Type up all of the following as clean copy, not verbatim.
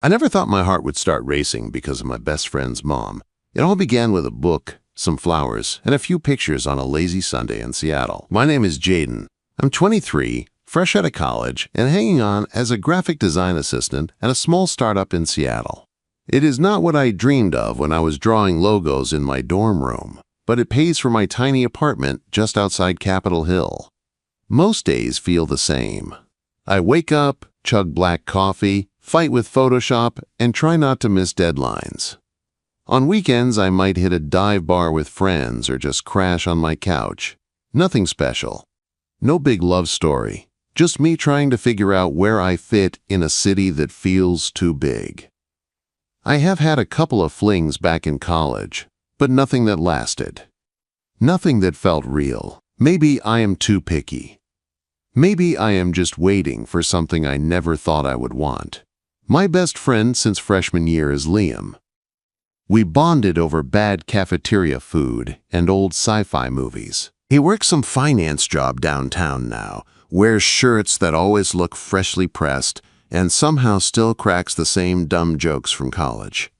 I never thought my heart would start racing because of my best friend's mom. It all began with a book, some flowers, and a few pictures on a lazy Sunday in Seattle. My name is Jaden. I'm 23, fresh out of college, and hanging on as a graphic design assistant at a small startup in Seattle. It is not what I dreamed of when I was drawing logos in my dorm room, but it pays for my tiny apartment just outside Capitol Hill. Most days feel the same. I wake up, chug black coffee, fight with Photoshop, and try not to miss deadlines. On weekends, I might hit a dive bar with friends or just crash on my couch. Nothing special. No big love story. Just me trying to figure out where I fit in a city that feels too big. I have had a couple of flings back in college, but nothing that lasted. Nothing that felt real. Maybe I am too picky. Maybe I am just waiting for something I never thought I would want. My best friend since freshman year is Liam. We bonded over bad cafeteria food and old sci-fi movies. He works some finance job downtown now, wears shirts that always look freshly pressed, and somehow still cracks the same dumb jokes from college.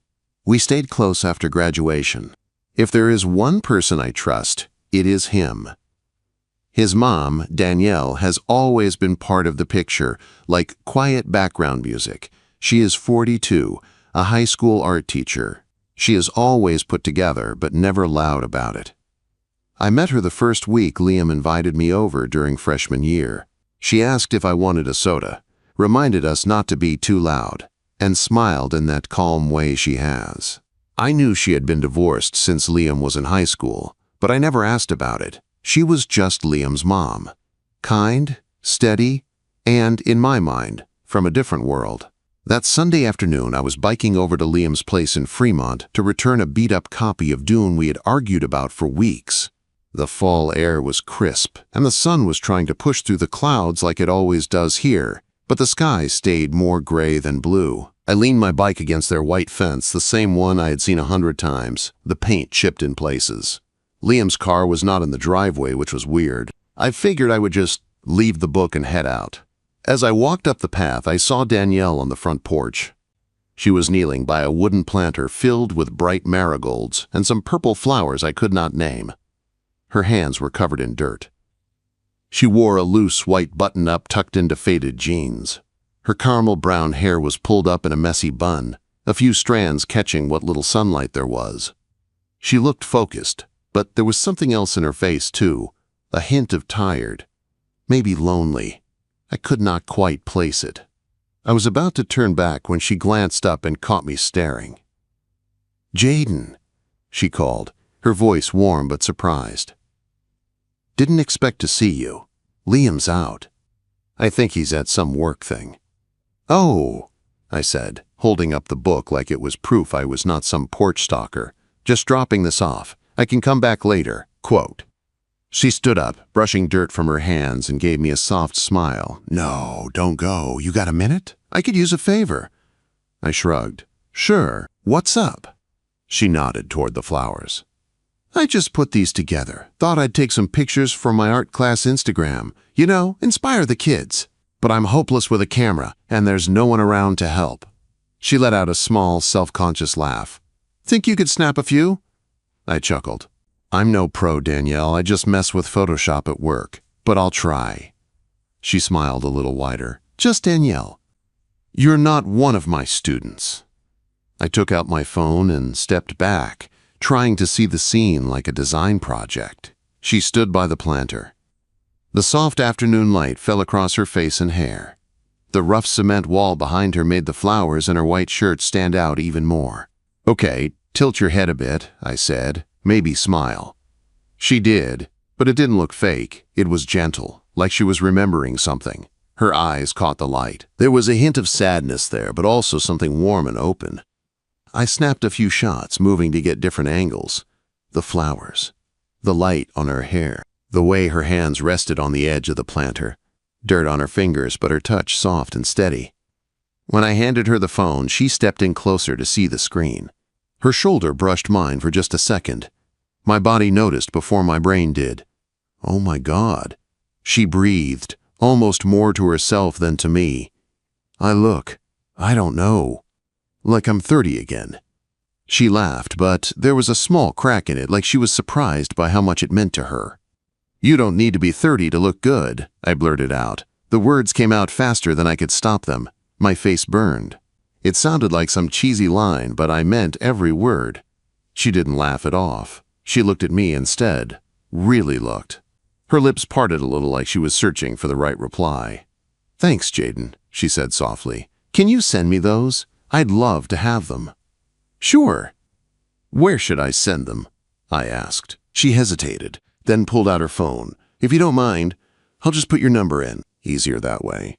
We stayed close after graduation. If there is one person I trust, it is him. His mom, Danielle, has always been part of the picture, like quiet background music. She is 42, a high school art teacher. She is always put together, but never loud about it. I met her the first week Liam invited me over during freshman year. She asked if I wanted a soda, reminded us not to be too loud, and smiled in that calm way she has. I knew she had been divorced since Liam was in high school, but I never asked about it. She was just Liam's mom. Kind, steady, and, in my mind, from a different world. That Sunday afternoon, I was biking over to Liam's place in Fremont to return a beat-up copy of Dune we had argued about for weeks. The fall air was crisp, and the sun was trying to push through the clouds like it always does here, but the sky stayed more gray than blue. I leaned my bike against their white fence, the same one I had seen 100 times, the paint chipped in places. Liam's car was not in the driveway, which was weird. I figured I would just leave the book and head out. As I walked up the path, I saw Danielle on the front porch. She was kneeling by a wooden planter filled with bright marigolds and some purple flowers I could not name. Her hands were covered in dirt. She wore a loose white button-up tucked into faded jeans. Her caramel brown hair was pulled up in a messy bun, a few strands catching what little sunlight there was. She looked focused, but there was something else in her face, too, a hint of tired, maybe lonely. I could not quite place it. I was about to turn back when she glanced up and caught me staring. "Jaden," she called, her voice warm but surprised. "Didn't expect to see you. Liam's out. I think he's at some work thing." "Oh," I said, holding up the book like it was proof I was not some porch stalker. "Just dropping this off. I can come back later." Quote. She stood up, brushing dirt from her hands, and gave me a soft smile. "No, don't go. You got a minute? I could use a favor." I shrugged. "Sure. What's up?" She nodded toward the flowers. "I just put these together. Thought I'd take some pictures for my art class Instagram. You know, inspire the kids. But I'm hopeless with a camera, and there's no one around to help." She let out a small, self-conscious laugh. "Think you could snap a few?" I chuckled. "I'm no pro, Danielle. I just mess with Photoshop at work. But I'll try." She smiled a little wider. "Just Danielle. You're not one of my students." I took out my phone and stepped back, trying to see the scene like a design project. She stood by the planter. The soft afternoon light fell across her face and hair. The rough cement wall behind her made the flowers in her white shirt stand out even more. "Okay, tilt your head a bit," I said. "Maybe smile." She did, but it didn't look fake. It was gentle, like she was remembering something. Her eyes caught the light. There was a hint of sadness there, but also something warm and open. I snapped a few shots, moving to get different angles. The flowers, the light on her hair, the way her hands rested on the edge of the planter. Dirt on her fingers, but her touch soft and steady. When I handed her the phone, she stepped in closer to see the screen. Her shoulder brushed mine for just a second. My body noticed before my brain did. "Oh my God." She breathed, almost more to herself than to me. "I don't know." like I'm 30 again." She laughed, but there was a small crack in it, like she was surprised by how much it meant to her. "You don't need to be 30 to look good," I blurted out. The words came out faster than I could stop them. My face burned. It sounded like some cheesy line, but I meant every word. She didn't laugh it off. She looked at me instead. Really looked. Her lips parted a little like she was searching for the right reply. "Thanks, Jayden," she said softly. "Can you send me those? I'd love to have them." "Sure." "Where should I send them?" I asked. She hesitated, then pulled out her phone. "If you don't mind, I'll just put your number in. Easier that way."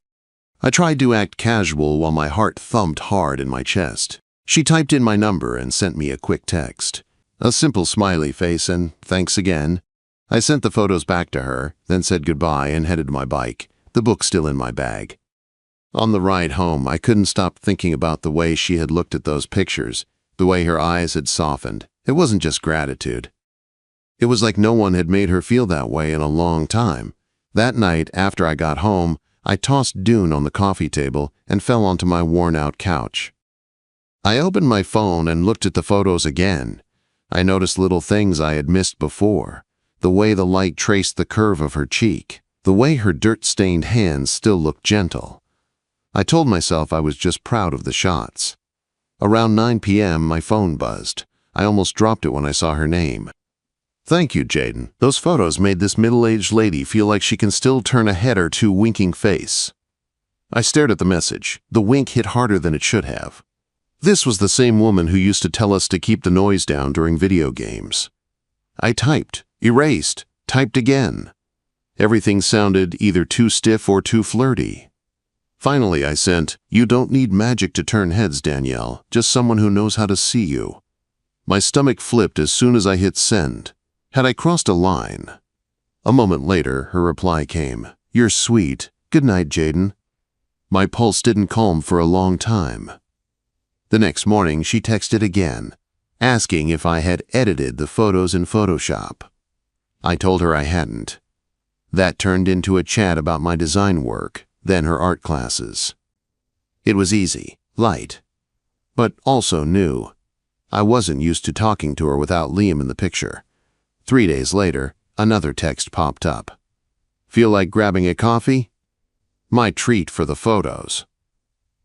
I tried to act casual while my heart thumped hard in my chest. She typed in my number and sent me a quick text. A simple smiley face and "thanks again." I sent the photos back to her, then said goodbye and headed to my bike, the book still in my bag. On the ride home, I couldn't stop thinking about the way she had looked at those pictures, the way her eyes had softened. It wasn't just gratitude. It was like no one had made her feel that way in a long time. That night, after I got home, I tossed Dune on the coffee table and fell onto my worn-out couch. I opened my phone and looked at the photos again. I noticed little things I had missed before. The way the light traced the curve of her cheek. The way her dirt-stained hands still looked gentle. I told myself I was just proud of the shots. Around 9 p.m., my phone buzzed. I almost dropped it when I saw her name. "Thank you, Jayden. Those photos made this middle-aged lady feel like she can still turn a head or two winking face." I stared at the message. The wink hit harder than it should have. This was the same woman who used to tell us to keep the noise down during video games. I typed, erased, typed again. Everything sounded either too stiff or too flirty. Finally, I sent, "You don't need magic to turn heads, Danielle, just someone who knows how to see you." My stomach flipped as soon as I hit send. Had I crossed a line? A moment later, her reply came, "You're sweet. Good night, Jayden." My pulse didn't calm for a long time. The next morning, she texted again, asking if I had edited the photos in Photoshop. I told her I hadn't. That turned into a chat about my design work, then her art classes. It was easy, light, but also new. I wasn't used to talking to her without Liam in the picture. 3 days later, another text popped up. "Feel like grabbing a coffee?" My treat for the photos.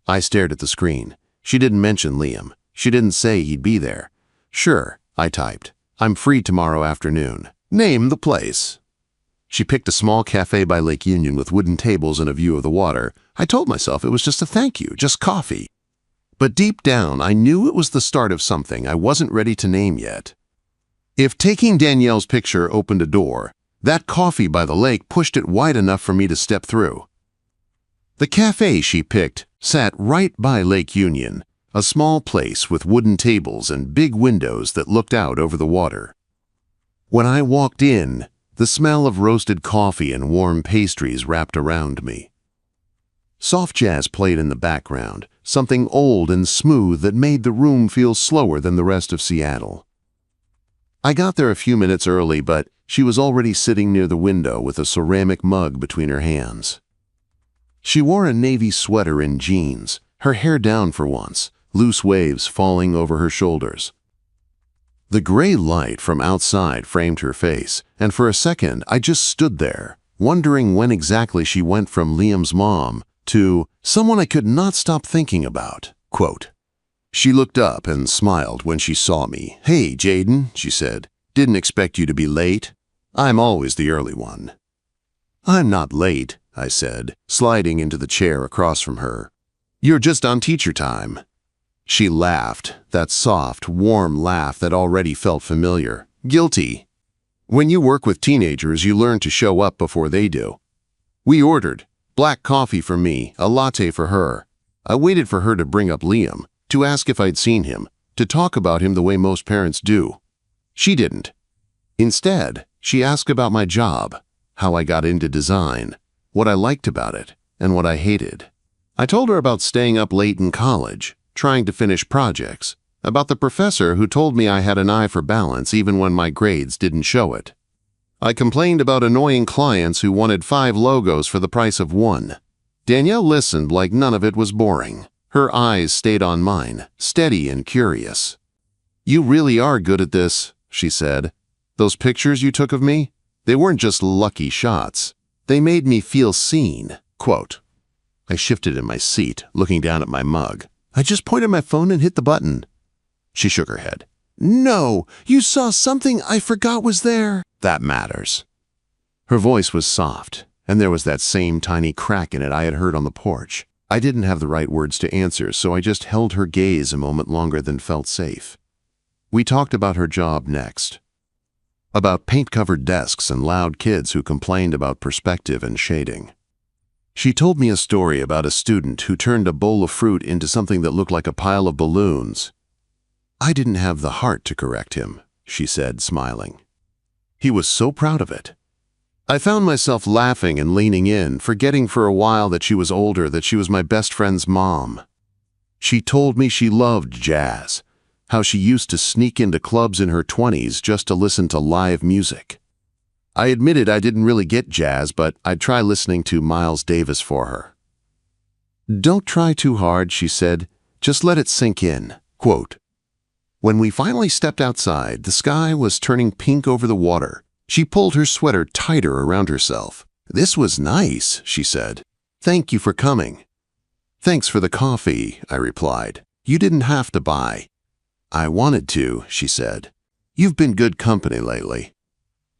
I stared at the screen. She didn't mention Liam. She didn't say he'd be there. "Sure," I typed. "I'm free tomorrow afternoon. Name the place." She picked a small cafe by Lake Union with wooden tables and a view of the water. I told myself it was just a thank you, just coffee. But deep down, I knew it was the start of something I wasn't ready to name yet. If taking Danielle's picture opened a door, that coffee by the lake pushed it wide enough for me to step through. The cafe she picked sat right by Lake Union, a small place with wooden tables and big windows that looked out over the water. When I walked in, the smell of roasted coffee and warm pastries wrapped around me. Soft jazz played in the background, something old and smooth that made the room feel slower than the rest of Seattle. I got there a few minutes early, but she was already sitting near the window with a ceramic mug between her hands. She wore a navy sweater and jeans, her hair down for once, loose waves falling over her shoulders. The gray light from outside framed her face, and for a second I just stood there, wondering when exactly she went from Liam's mom to someone I could not stop thinking about. Quote, "She looked up and smiled when she saw me. 'Hey, Jayden,' she said. 'Didn't expect you to be late. I'm always the early one.' 'I'm not late,' I said, sliding into the chair across from her. 'You're just on teacher time.' She laughed, that soft, warm laugh that already felt familiar. Guilty. When you work with teenagers, you learn to show up before they do. We ordered black coffee for me, a latte for her. I waited for her to bring up Liam, to ask if I'd seen him, to talk about him the way most parents do. She didn't. Instead, she asked about my job, how I got into design, what I liked about it, and what I hated. I told her about staying up late in college, trying to finish projects, about the professor who told me I had an eye for balance even when my grades didn't show it. I complained about annoying clients who wanted 5 logos for the price of 1. Danielle listened like none of it was boring. Her eyes stayed on mine, steady and curious. "You really are good at this," she said. "Those pictures you took of me, they weren't just lucky shots. They made me feel seen." Quote. I shifted in my seat, looking down at my mug. "I just pointed my phone and hit the button." She shook her head. "No, you saw something I forgot was there." "That matters." Her voice was soft, and there was that same tiny crack in it I had heard on the porch. I didn't have the right words to answer, so I just held her gaze a moment longer than felt safe. We talked about her job next. About paint-covered desks and loud kids who complained about perspective and shading. She told me a story about a student who turned a bowl of fruit into something that looked like a pile of balloons. "I didn't have the heart to correct him," she said, smiling. "He was so proud of it." I found myself laughing and leaning in, forgetting for a while that she was older, that she was my best friend's mom. She told me she loved jazz, how she used to sneak into clubs in her 20s just to listen to live music. I admitted I didn't really get jazz, but I'd try listening to Miles Davis for her. "Don't try too hard," she said. "Just let it sink in." Quote. When we finally stepped outside, the sky was turning pink over the water. She pulled her sweater tighter around herself. "This was nice," she said. "Thank you for coming." "Thanks for the coffee," I replied. "You didn't have to buy." "I wanted to," she said. "You've been good company lately."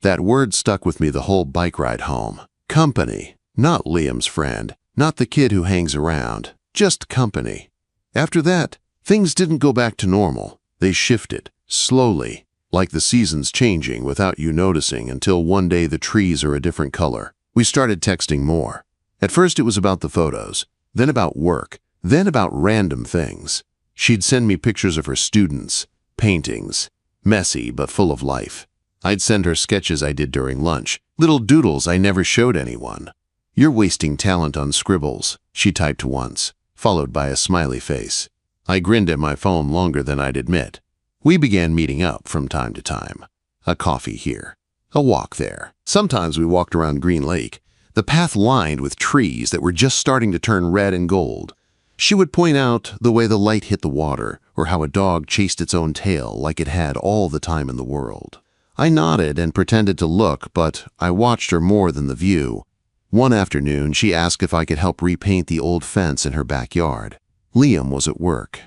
That word stuck with me the whole bike ride home. Company. Not Liam's friend. Not the kid who hangs around. Just company. After that, things didn't go back to normal. They shifted, slowly, like the seasons changing without you noticing, until one day the trees are a different color. We started texting more. At first it was about the photos, then about work, then about random things. She'd send me pictures of her students, paintings, messy but full of life. I'd send her sketches I did during lunch, little doodles I never showed anyone. "You're wasting talent on scribbles," she typed once, followed by a smiley face. I grinned at my phone longer than I'd admit. We began meeting up from time to time. A coffee here, a walk there. Sometimes we walked around Green Lake, the path lined with trees that were just starting to turn red and gold. She would point out the way the light hit the water, or how a dog chased its own tail like it had all the time in the world. I nodded and pretended to look, but I watched her more than the view. One afternoon, she asked if I could help repaint the old fence in her backyard. Liam was at work.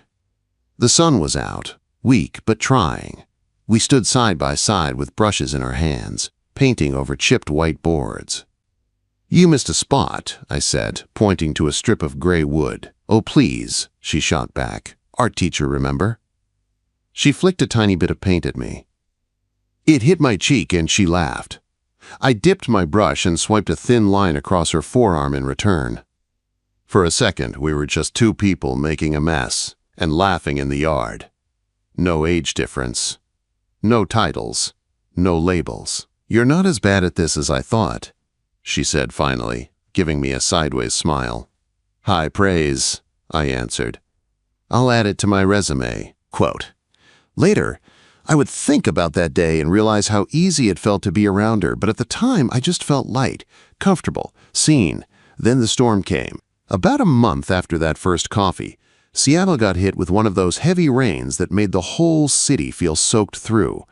The sun was out, weak but trying. We stood side by side with brushes in our hands, painting over chipped white boards. "You missed a spot," I said, pointing to a strip of gray wood. "Oh, please," she shot back. "Art teacher, remember?" She flicked a tiny bit of paint at me. It hit my cheek and she laughed. I dipped my brush and swiped a thin line across her forearm in return. For a second, we were just two people making a mess and laughing in the yard. No age difference. No titles. No labels. "You're not as bad at this as I thought," she said finally, giving me a sideways smile. "High praise," I answered. "I'll add it to my resume." Quote. Later, I would think about that day and realize how easy it felt to be around her, but at the time I just felt light, comfortable, seen. Then the storm came. About a month after that first coffee, Seattle got hit with one of those heavy rains that made the whole city feel soaked through.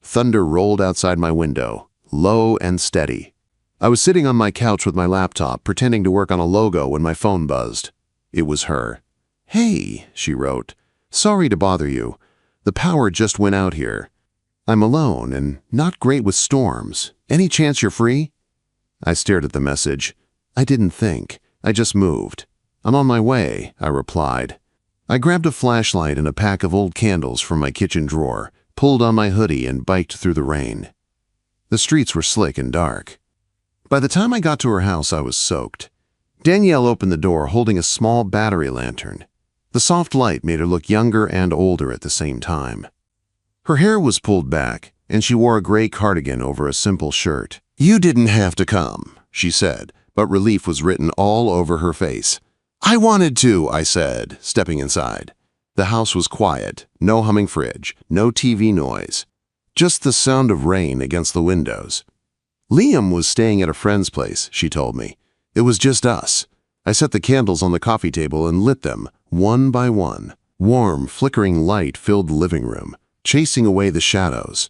Thunder rolled outside my window, low and steady. I was sitting on my couch with my laptop, pretending to work on a logo when my phone buzzed. It was her. "Hey," she wrote. "Sorry to bother you. The power just went out here. I'm alone and not great with storms. Any chance you're free?" I stared at the message. I didn't think. I just moved. "I'm on my way," I replied. I grabbed a flashlight and a pack of old candles from my kitchen drawer, pulled on my hoodie, and biked through the rain. The streets were slick and dark. By the time I got to her house, I was soaked. Danielle opened the door holding a small battery lantern. The soft light made her look younger and older at the same time. Her hair was pulled back, and she wore a gray cardigan over a simple shirt. "You didn't have to come," she said, but relief was written all over her face. "I wanted to," I said, stepping inside. The house was quiet, no humming fridge, no TV noise, just the sound of rain against the windows. Liam was staying at a friend's place, she told me. It was just us. I set the candles on the coffee table and lit them, one by one. Warm, flickering light filled the living room, chasing away the shadows.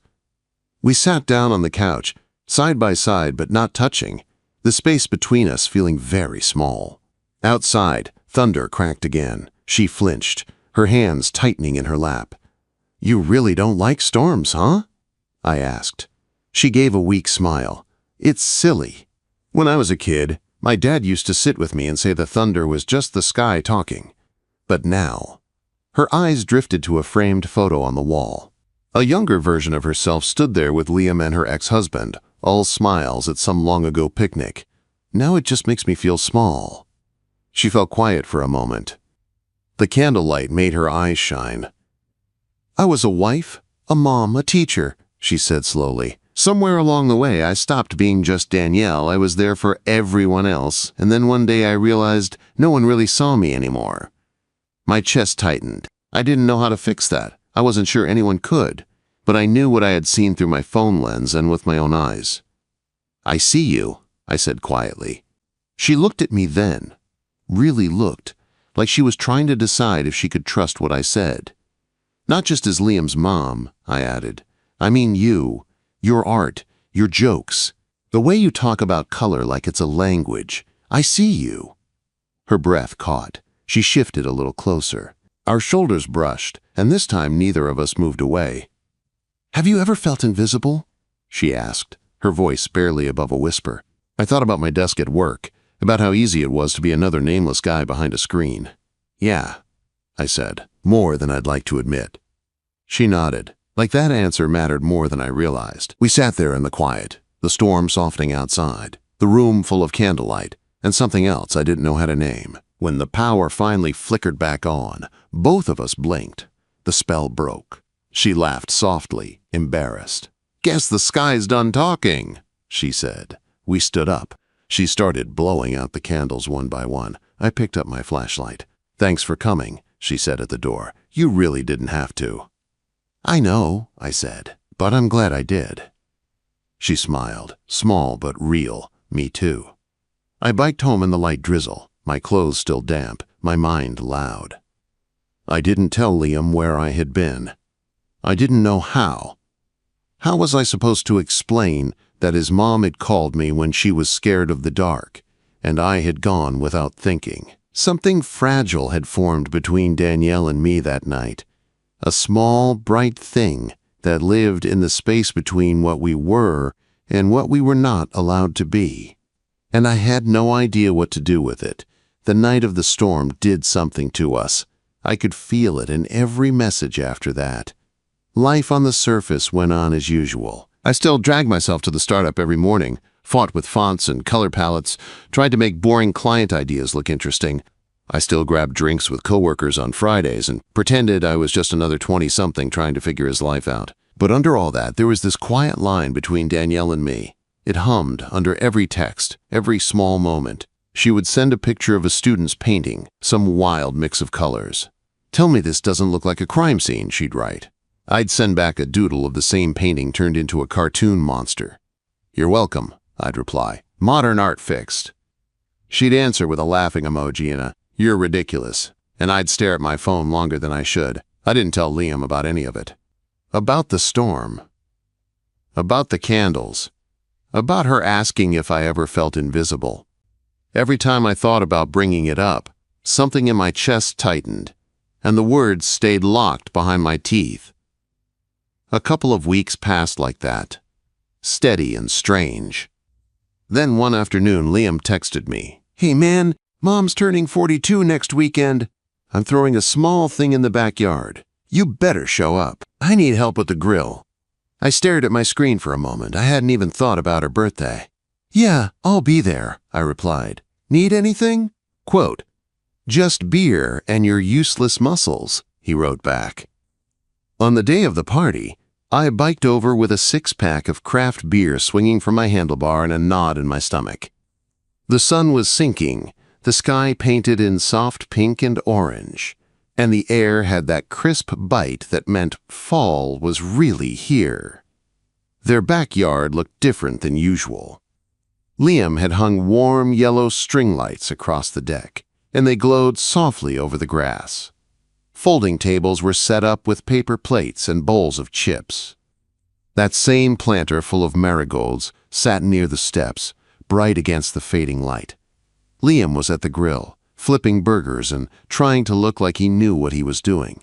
We sat down on the couch, side by side but not touching, the space between us feeling very small. Outside, thunder cracked again. She flinched, her hands tightening in her lap. "You really don't like storms, huh?" I asked. She gave a weak smile. "It's silly. When I was a kid, my dad used to sit with me and say the thunder was just the sky talking. But now..." Her eyes drifted to a framed photo on the wall. A younger version of herself stood there with Liam and her ex-husband, all smiles at some long-ago picnic. Now it just makes me feel small. She fell quiet for a moment. The candlelight made her eyes shine. "I was a wife, a mom, a teacher," she said slowly. "Somewhere along the way, I stopped being just Danielle. I was there for everyone else, and then one day I realized no one really saw me anymore." My chest tightened. I didn't know how to fix that. I wasn't sure anyone could, but I knew what I had seen through my phone lens and with my own eyes. "I see you," I said quietly. She looked at me then, really looked, like she was trying to decide if she could trust what I said. "Not just as Liam's mom," I added. "I mean you, your art, your jokes, the way you talk about color like it's a language. I see you." Her breath caught. She shifted a little closer. Our shoulders brushed, and this time neither of us moved away. "Have you ever felt invisible?" she asked, her voice barely above a whisper. I thought about my desk at work, about how easy it was to be another nameless guy behind a screen. "Yeah," I said, more than I'd like to admit. She nodded, like that answer mattered more than I realized. We sat there in the quiet, the storm softening outside, the room full of candlelight, and something else I didn't know how to name. When the power finally flickered back on, both of us blinked. The spell broke. She laughed softly, embarrassed. "Guess the sky's done talking," she said. We stood up. She started blowing out the candles one by one. I picked up my flashlight. "Thanks for coming," she said at the door. "You really didn't have to." "I know," I said, "but I'm glad I did." She smiled, small but real. Me too. I biked home in the light drizzle, my clothes still damp, my mind loud. I didn't tell Liam where I had been. I didn't know how. How was I supposed to explain that his mom had called me when she was scared of the dark, and I had gone without thinking? Something fragile had formed between Danielle and me that night. A small, bright thing that lived in the space between what we were and what we were not allowed to be. And I had no idea what to do with it. The night of the storm did something to us. I could feel it in every message after that. Life on the surface went on as usual. I still dragged myself to the startup every morning, fought with fonts and color palettes, tried to make boring client ideas look interesting. I still grabbed drinks with coworkers on Fridays and pretended I was just another 20-something trying to figure his life out. But under all that, there was this quiet line between Danielle and me. It hummed under every text, every small moment. She would send a picture of a student's painting, some wild mix of colors. "Tell me this doesn't look like a crime scene," she'd write. I'd send back a doodle of the same painting turned into a cartoon monster. "You're welcome," I'd reply. "Modern art fixed." She'd answer with a laughing emoji and a "You're ridiculous," and I'd stare at my phone longer than I should. I didn't tell Liam about any of it. About the storm. About the candles. About her asking if I ever felt invisible. Every time I thought about bringing it up, something in my chest tightened, and the words stayed locked behind my teeth. A couple of weeks passed like that, steady and strange. Then one afternoon, Liam texted me, "Hey man, Mom's turning 42 next weekend. I'm throwing a small thing in the backyard. You better show up. I need help with the grill." I stared at my screen for a moment. I hadn't even thought about her birthday. "Yeah, I'll be there," I replied. "Need anything?" Quote, "Just beer and your useless muscles," he wrote back. On the day of the party, I biked over with a 6-pack of craft beer swinging from my handlebar and a knot in my stomach. The sun was sinking, the sky painted in soft pink and orange, and the air had that crisp bite that meant fall was really here. Their backyard looked different than usual. Liam had hung warm yellow string lights across the deck. and they glowed softly over the grass. Folding tables were set up with paper plates and bowls of chips. That same planter full of marigolds sat near the steps, bright against the fading light. Liam was at the grill, flipping burgers and trying to look like he knew what he was doing.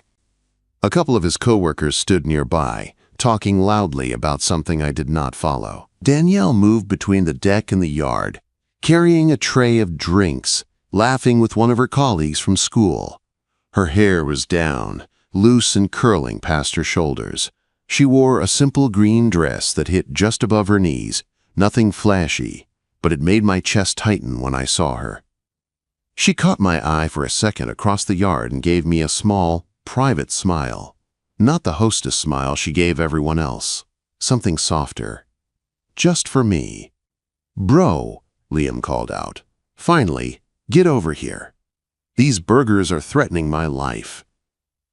A couple of his coworkers stood nearby, talking loudly about something I did not follow. Danielle moved between the deck and the yard, carrying a tray of drinks, laughing with one of her colleagues from school. Her hair was down, loose and curling past her shoulders. She wore a simple green dress that hit just above her knees, nothing flashy, but it made my chest tighten when I saw her. She caught my eye for a second across the yard and gave me a small, private smile. Not the hostess smile she gave everyone else. Something softer. Just for me. "Bro," Liam called out. "Finally, get over here. These burgers are threatening my life."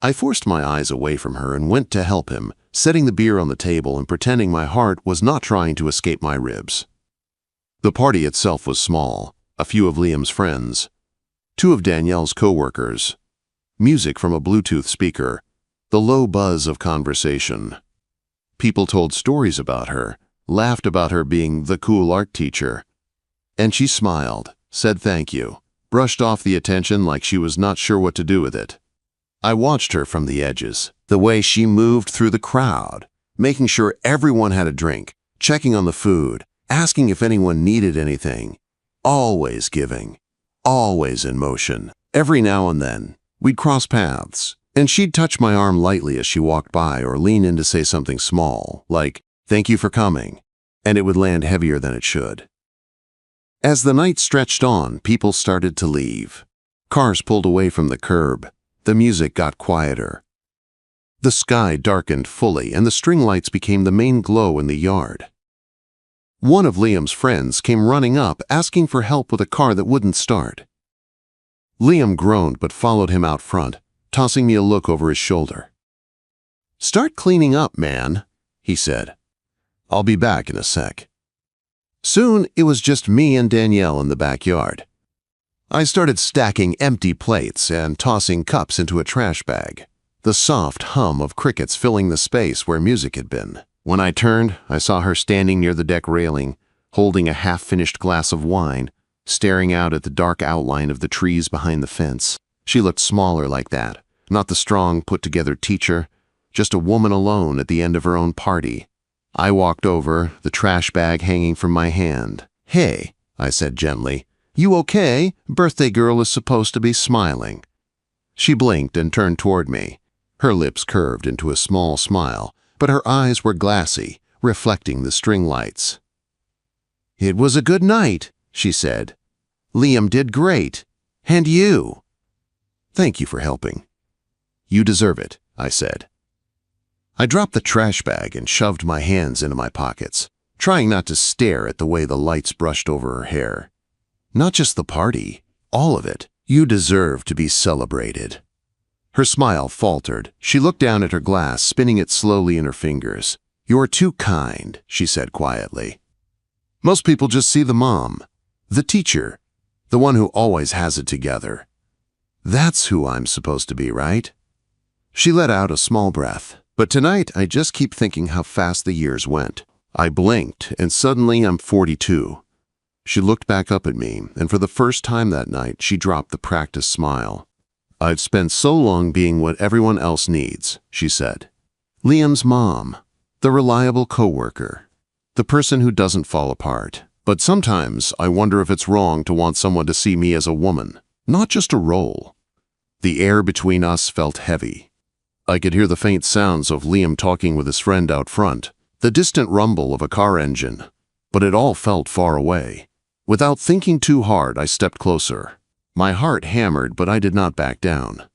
I forced my eyes away from her and went to help him, setting the beer on the table and pretending my heart was not trying to escape my ribs. The party itself was small, a few of Liam's friends, two of Danielle's coworkers, music from a Bluetooth speaker, the low buzz of conversation. People told stories about her, laughed about her being the cool art teacher. And she smiled, said thank you, brushed off the attention like she was not sure what to do with it. I watched her from the edges, the way she moved through the crowd, making sure everyone had a drink, checking on the food, asking if anyone needed anything, always giving, always in motion. Every now and then, we'd cross paths, and she'd touch my arm lightly as she walked by or lean in to say something small, like, "Thank you for coming," and it would land heavier than it should. As the night stretched on, people started to leave. Cars pulled away from the curb. The music got quieter. The sky darkened fully, and the string lights became the main glow in the yard. One of Liam's friends came running up, asking for help with a car that wouldn't start. Liam groaned but followed him out front, tossing me a look over his shoulder. "Start cleaning up, man," he said. "I'll be back in a sec." Soon, it was just me and Danielle in the backyard. I started stacking empty plates and tossing cups into a trash bag, the soft hum of crickets filling the space where music had been. When I turned, I saw her standing near the deck railing, holding a half-finished glass of wine, staring out at the dark outline of the trees behind the fence. She looked smaller like that, not the strong, put-together teacher, just a woman alone at the end of her own party. I walked over, the trash bag hanging from my hand. "Hey," I said gently, "you okay? Birthday girl is supposed to be smiling." She blinked and turned toward me. Her lips curved into a small smile, but her eyes were glassy, reflecting the string lights. "It was a good night," she said. "Liam did great. And you." "Thank you for helping." "You deserve it," I said. I dropped the trash bag and shoved my hands into my pockets, trying not to stare at the way the lights brushed over her hair. "Not just the party, all of it. You deserve to be celebrated." Her smile faltered. She looked down at her glass, spinning it slowly in her fingers. "You're too kind," she said quietly. "Most people just see the mom, the teacher, the one who always has it together. That's who I'm supposed to be, right?" She let out a small breath. But tonight, I just keep thinking how fast the years went. I blinked, and suddenly I'm 42. She looked back up at me, and for the first time that night, she dropped the practiced smile. "I've spent so long being what everyone else needs," she said. "Liam's mom, the reliable coworker, the person who doesn't fall apart. But sometimes I wonder if it's wrong to want someone to see me as a woman, not just a role." The air between us felt heavy. I could hear the faint sounds of Liam talking with his friend out front, the distant rumble of a car engine, but it all felt far away. Without thinking too hard, I stepped closer. My heart hammered, but I did not back down.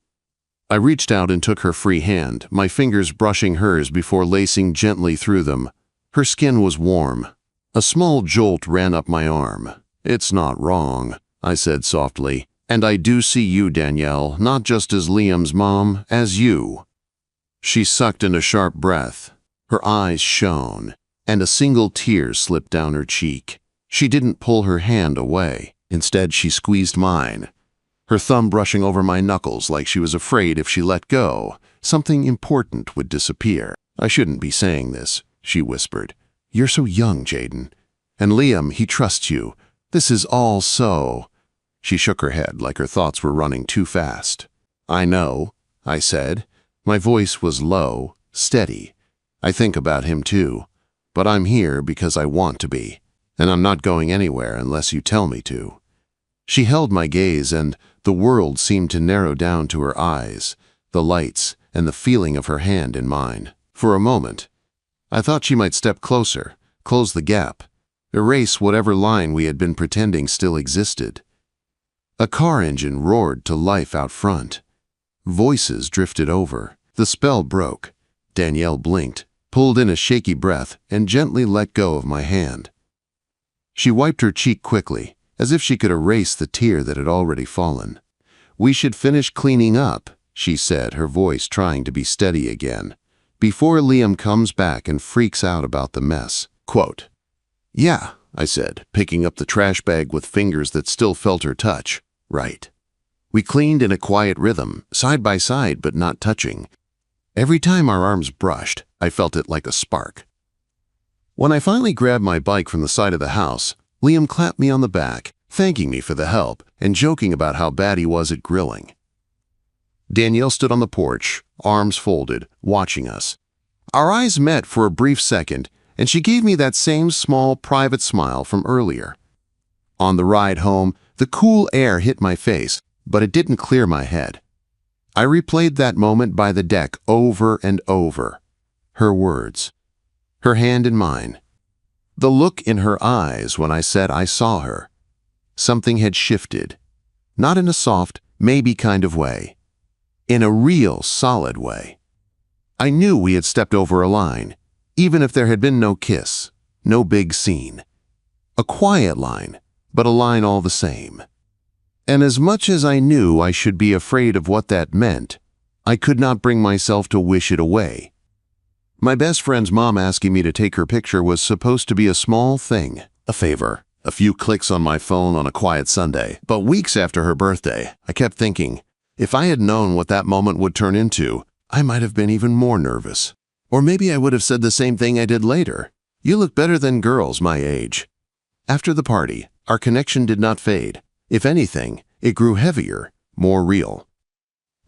I reached out and took her free hand, my fingers brushing hers before lacing gently through them. Her skin was warm. A small jolt ran up my arm. "It's not wrong," I said softly, "and I do see you, Danielle, not just as Liam's mom, as you." She sucked in a sharp breath. Her eyes shone, and a single tear slipped down her cheek. She didn't pull her hand away. Instead, she squeezed mine. her thumb brushing over my knuckles like she was afraid if she let go, something important would disappear. "I shouldn't be saying this," she whispered. "You're so young, Jaden. And Liam, he trusts you. This is all so—" She shook her head like her thoughts were running too fast. "I know," I said. My voice was low, steady. "I think about him too. But I'm here because I want to be. And I'm not going anywhere unless you tell me to." She held my gaze, and the world seemed to narrow down to her eyes, the lights, and the feeling of her hand in mine. For a moment, I thought she might step closer, close the gap, erase whatever line we had been pretending still existed. A car engine roared to life out front. Voices drifted over. The spell broke. Danielle blinked, pulled in a shaky breath, and gently let go of my hand. She wiped her cheek quickly, as if she could erase the tear that had already fallen. "We should finish cleaning up," she said, her voice trying to be steady again, "before Liam comes back and freaks out about the mess." Quote, "Yeah," I said, picking up the trash bag with fingers that still felt her touch. "Right." We cleaned in a quiet rhythm, side by side but not touching. Every time our arms brushed, I felt it like a spark. When I finally grabbed my bike from the side of the house, Liam clapped me on the back, thanking me for the help and joking about how bad he was at grilling. Danielle stood on the porch, arms folded, watching us. Our eyes met for a brief second, and she gave me that same small, private smile from earlier. On the ride home, the cool air hit my face, but it didn't clear my head. I replayed that moment by the deck over and over. Her words, her hand in mine, the look in her eyes when I said I saw her. Something had shifted, not in a soft, maybe kind of way, in a real, solid way. I knew we had stepped over a line, even if there had been no kiss, no big scene. A quiet line, but a line all the same. And as much as I knew I should be afraid of what that meant, I could not bring myself to wish it away. My best friend's mom asking me to take her picture was supposed to be a small thing, a favor, a few clicks on my phone on a quiet Sunday. But weeks after her birthday, I kept thinking, if I had known what that moment would turn into, I might have been even more nervous. Or maybe I would have said the same thing I did later. "You look better than girls my age." After the party, our connection did not fade. If anything, it grew heavier, more real.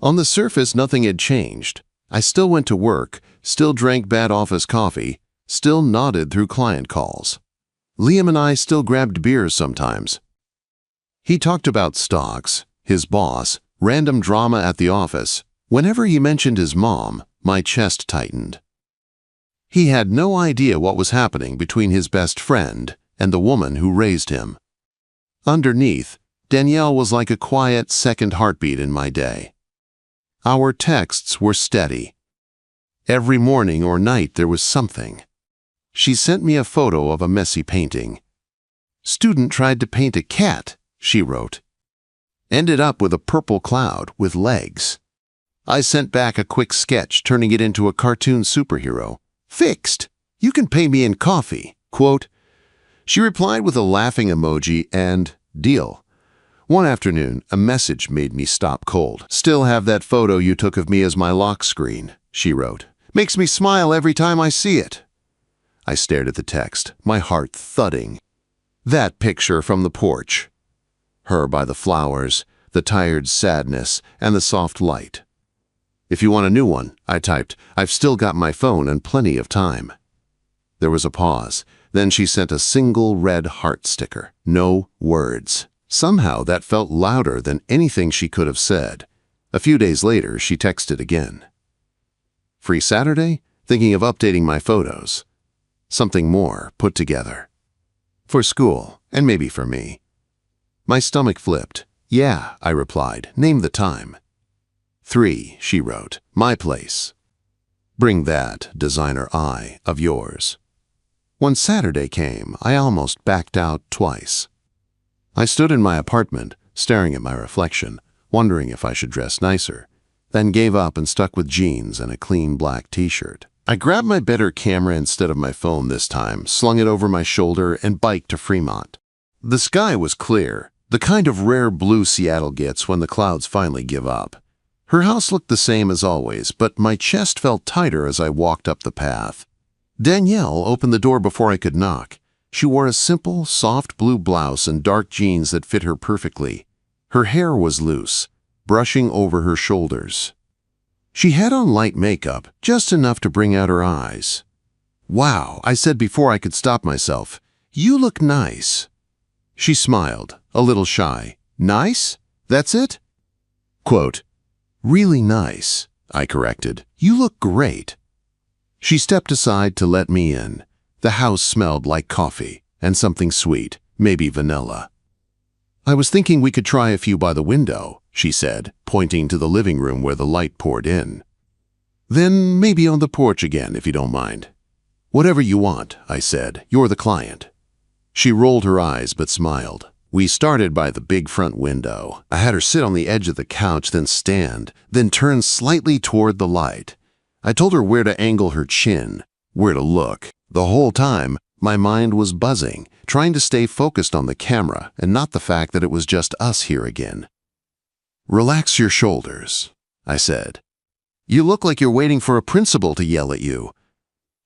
On the surface, nothing had changed. I still went to work, still drank bad office coffee, still nodded through client calls. Liam and I still grabbed beers sometimes. He talked about stocks, his boss, random drama at the office. Whenever he mentioned his mom, my chest tightened. He had no idea what was happening between his best friend and the woman who raised him. Underneath, Danielle was like a quiet second heartbeat in my day. Our texts were steady. Every morning or night there was something. She sent me a photo of a messy painting. "Student tried to paint a cat," she wrote. "Ended up with a purple cloud with legs." I sent back a quick sketch, turning it into a cartoon superhero. "Fixed. You can pay me in coffee." Quote. She replied with a laughing emoji and deal. One afternoon, a message made me stop cold. "Still have that photo you took of me as my lock screen," she wrote. "Makes me smile every time I see it." I stared at the text, my heart thudding. That picture from the porch. Her by the flowers, the tired sadness, and the soft light. "If you want a new one," I typed, "I've still got my phone and plenty of time." There was a pause. Then she sent a single red heart sticker. No words. Somehow that felt louder than anything she could have said. A few days later, she texted again. "Free Saturday? Thinking of updating my photos. Something more put together. For school, and maybe for me." My stomach flipped. "Yeah," I replied. "Name the time." 3, she wrote. "My place. Bring that designer eye of yours." When Saturday came, I almost backed out twice. I stood in my apartment, staring at my reflection, wondering if I should dress nicer, then gave up and stuck with jeans and a clean black t-shirt. I grabbed my better camera instead of my phone this time, slung it over my shoulder, and biked to Fremont. The sky was clear, the kind of rare blue Seattle gets when the clouds finally give up. Her house looked the same as always, but my chest felt tighter as I walked up the path. Danielle opened the door before I could knock. She wore a simple, soft blue blouse and dark jeans that fit her perfectly. Her hair was loose, brushing over her shoulders. She had on light makeup, just enough to bring out her eyes. "Wow," I said before I could stop myself. "You look nice." She smiled, a little shy. "Nice? That's it?" Quote, "Really nice," I corrected. "You look great." She stepped aside to let me in. The house smelled like coffee and something sweet, maybe vanilla. "I was thinking we could try a few by the window," she said, pointing to the living room where the light poured in. "Then maybe on the porch again, if you don't mind." "Whatever you want," I said. "You're the client." She rolled her eyes but smiled. We started by the big front window. I had her sit on the edge of the couch, then stand, then turn slightly toward the light. I told her where to angle her chin, where to look. The whole time, my mind was buzzing, trying to stay focused on the camera and not the fact that it was just us here again. "Relax your shoulders," I said. "You look like you're waiting for a principal to yell at you."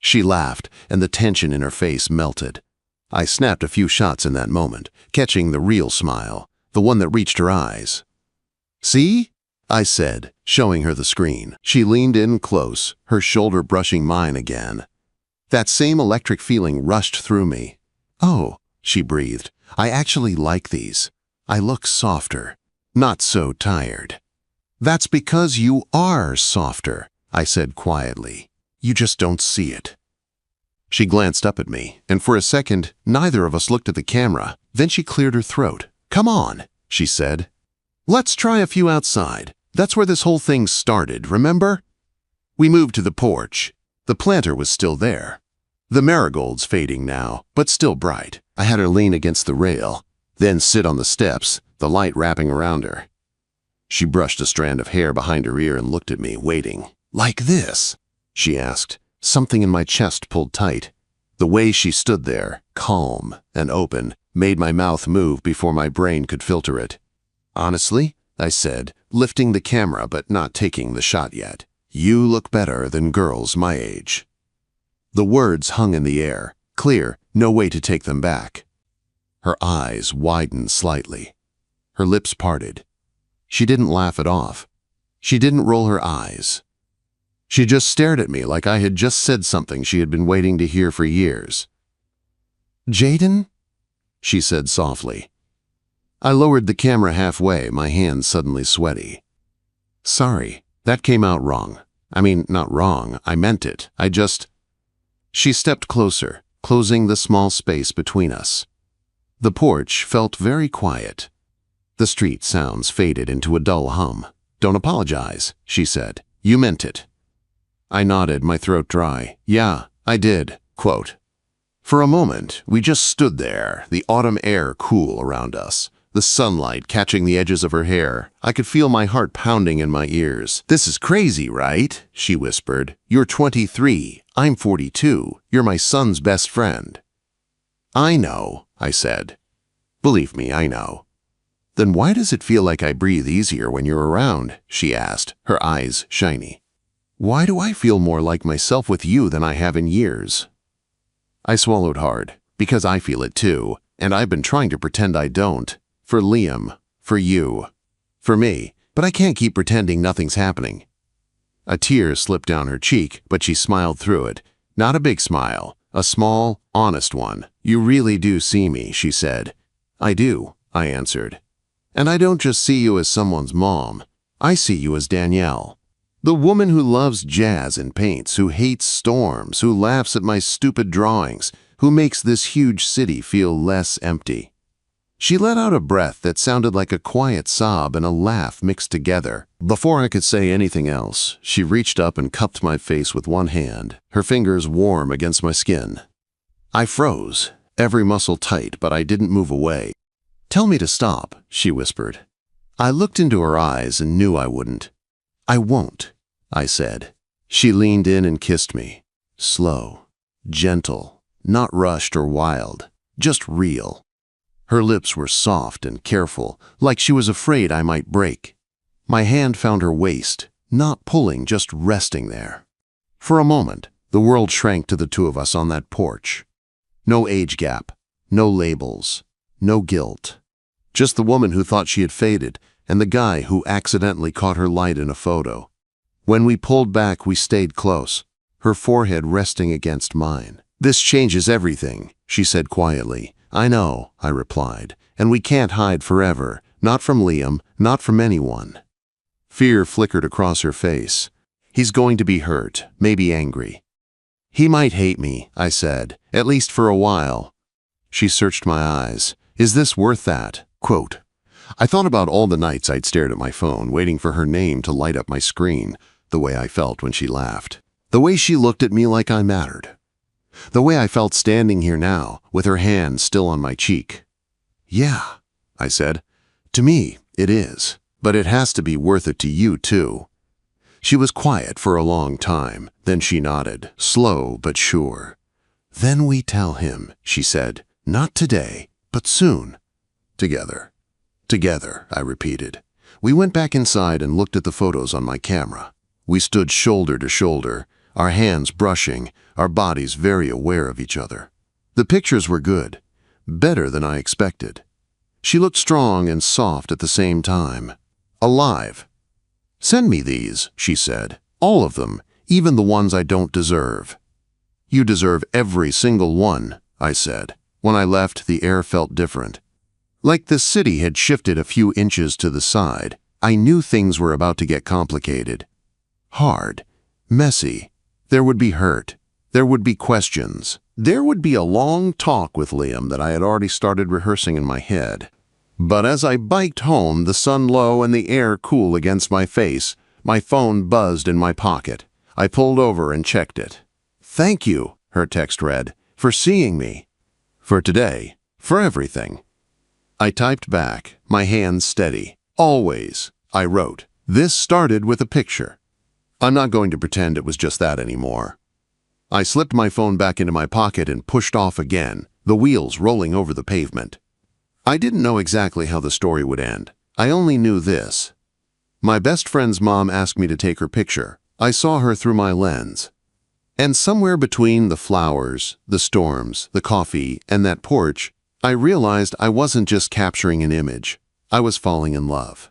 She laughed, and the tension in her face melted. I snapped a few shots in that moment, catching the real smile, the one that reached her eyes. "See?" I said, showing her the screen. She leaned in close, her shoulder brushing mine again. That same electric feeling rushed through me. "Oh," she breathed, "I actually like these. I look softer, not so tired." "That's because you are softer," I said quietly. "You just don't see it." She glanced up at me, and for a second, neither of us looked at the camera. Then she cleared her throat. "Come on," she said. "Let's try a few outside. That's where this whole thing started, remember?" We moved to the porch. The planter was still there. The marigolds fading now, but still bright. I had her lean against the rail, then sit on the steps, the light wrapping around her. She brushed a strand of hair behind her ear and looked at me, waiting. "Like this?" she asked. Something in my chest pulled tight. The way she stood there, calm and open, made my mouth move before my brain could filter it. "Honestly," I said, lifting the camera but not taking the shot yet, "you look better than girls my age." The words hung in the air, clear, no way to take them back. Her eyes widened slightly. Her lips parted. She didn't laugh it off. She didn't roll her eyes. She just stared at me like I had just said something she had been waiting to hear for years. "Jaden?" she said softly. I lowered the camera halfway, my hands suddenly sweaty. "Sorry, that came out wrong. I mean, not wrong, I meant it. She stepped closer, closing the small space between us. The porch felt very quiet. The street sounds faded into a dull hum. "Don't apologize," she said. "You meant it." I nodded, my throat dry. "Yeah, I did." Quote. For a moment, we just stood there, the autumn air cool around us, the sunlight catching the edges of her hair. I could feel my heart pounding in my ears. "This is crazy, right?" she whispered. "You're 23. I'm 42. You're my son's best friend." "I know," I said. "Believe me, I know." "Then why does it feel like I breathe easier when you're around?" she asked, her eyes shiny. "Why do I feel more like myself with you than I have in years?" I swallowed hard, because I feel it too, and I've been trying to pretend I don't. For Liam, for you, for me, but I can't keep pretending nothing's happening. A tear slipped down her cheek, but she smiled through it. Not a big smile, a small, honest one. "You really do see me," she said. "I do," I answered. "And I don't just see you as someone's mom. I see you as Danielle. The woman who loves jazz and paints, who hates storms, who laughs at my stupid drawings, who makes this huge city feel less empty." She let out a breath that sounded like a quiet sob and a laugh mixed together. Before I could say anything else, she reached up and cupped my face with one hand, her fingers warm against my skin. I froze, every muscle tight, but I didn't move away. "Tell me to stop," she whispered. I looked into her eyes and knew I wouldn't. "I won't," I said. She leaned in and kissed me. Slow, gentle, not rushed or wild, just real. Her lips were soft and careful, like she was afraid I might break. My hand found her waist, not pulling, just resting there. For a moment, the world shrank to the two of us on that porch. No age gap, no labels, no guilt. Just the woman who thought she had faded, and the guy who accidentally caught her light in a photo. When we pulled back, we stayed close, her forehead resting against mine. "This changes everything," she said quietly. "I know," I replied, "and we can't hide forever, not from Liam, not from anyone." Fear flickered across her face. "He's going to be hurt, maybe angry." "He might hate me," I said, "at least for a while." She searched my eyes. "Is this worth that?" Quote. I thought about all the nights I'd stared at my phone, waiting for her name to light up my screen, the way I felt when she laughed, the way she looked at me like I mattered, the way I felt standing here now, with her hand still on my cheek. "Yeah," I said, "to me, it is. But it has to be worth it to you, too." She was quiet for a long time, then she nodded, slow but sure. "Then we tell him," she said, "not today, but soon." Together. Together, I repeated. We went back inside and looked at the photos on my camera. We stood shoulder to shoulder, our hands brushing, our bodies very aware of each other. The pictures were good, better than I expected. She looked strong and soft at the same time. Alive. "Send me these," she said. "All of them, even the ones I don't deserve." "You deserve every single one," I said. When I left, the air felt different. Like the city had shifted a few inches to the side. I knew things were about to get complicated. Hard. Messy. There would be hurt. There would be questions. There would be a long talk with Liam that I had already started rehearsing in my head. But as I biked home, the sun low and the air cool against my face, my phone buzzed in my pocket. I pulled over and checked it. "Thank you," her text read, "for seeing me. For today. For everything." I typed back, my hands steady. "Always," I wrote. This started with a picture. I'm not going to pretend it was just that anymore. I slipped my phone back into my pocket and pushed off again, the wheels rolling over the pavement. I didn't know exactly how the story would end. I only knew this. My best friend's mom asked me to take her picture. I saw her through my lens. And somewhere between the flowers, the storms, the coffee, and that porch, I realized I wasn't just capturing an image. I was falling in love.